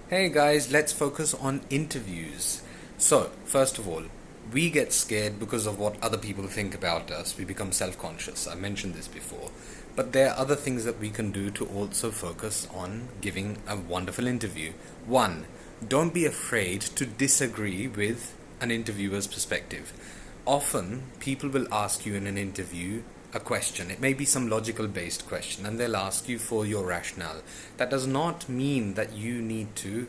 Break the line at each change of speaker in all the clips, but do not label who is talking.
Hey guys, let's focus on interviews. So, first of all, we get scared because of what other people think about us. We become self conscious. I mentioned this before. But there are other things that we can do to also focus on giving a wonderful interview. One, don't be afraid to disagree with an interviewer's perspective. Often, people will ask you in an interview a question. It may be some logical based question, and they'll ask you for your rationale. That does not mean that you need to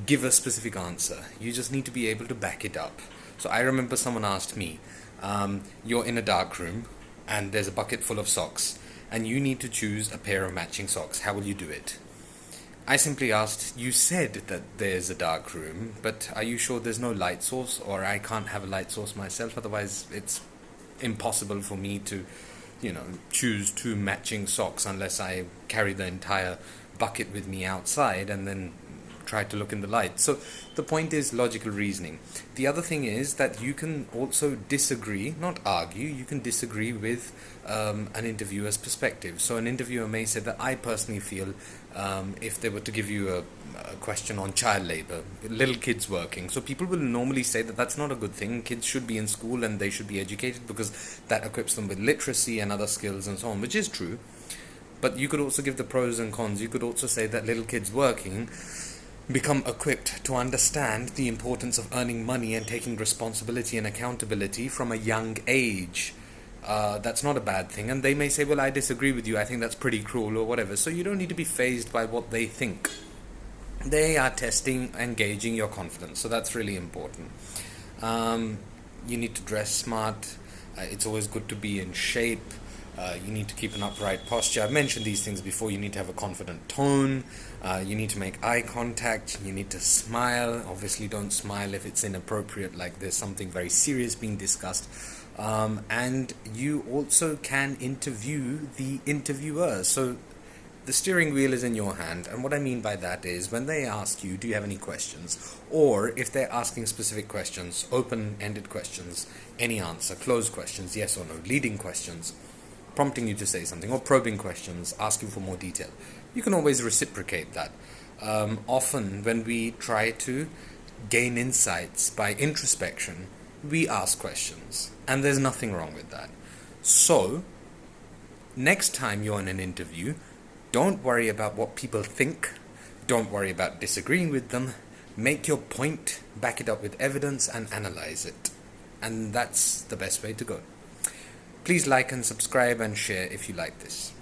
give a specific answer. You just need to be able to back it up. So I remember someone asked me, you're in a dark room and there's a bucket full of socks, and you need to choose a pair of matching socks. How will you do it? I simply asked, you said that there's a dark room, but are you sure there's no light source? Or I can't have a light source myself, otherwise it's impossible for me to, choose two matching socks unless I carry the entire bucket with me outside and then try to look in the light. So the point is logical reasoning. The other thing is that you can also disagree, not argue, you can disagree with an interviewer's perspective. So an interviewer may say that I personally feel if they were to give you a question on child labor, little kids working. So people will normally say that that's not a good thing. Kids should be in school and they should be educated because that equips them with literacy and other skills and so on, which is true. But you could also give the pros and cons. You could also say that little kids working become equipped to understand the importance of earning money and taking responsibility and accountability from a young age. That's not a bad thing. And they may say, well, I disagree with you. I think that's pretty cruel or whatever. So you don't need to be fazed by what they think. They are testing and gauging your confidence. So that's really important. You need to dress smart. It's always good to be in shape. You need to keep an upright posture. I've mentioned these things before. You need to have a confident tone. You need to make eye contact. You need to smile. Obviously, don't smile if it's inappropriate, like there's something very serious being discussed. And you also can interview the interviewer. So the steering wheel is in your hand, and what I mean by that is when they ask you, do you have any questions? Or if they're asking specific questions, open-ended questions, any answer, closed questions, yes or no, leading questions, prompting you to say something, or probing questions, asking for more detail. You can always reciprocate that. Often, when we try to gain insights by introspection, we ask questions, and there's nothing wrong with that. So, next time you're in an interview, don't worry about what people think. Don't worry about disagreeing with them. Make your point, back it up with evidence, and analyze it. And that's the best way to go. Please like and subscribe and share if you like this.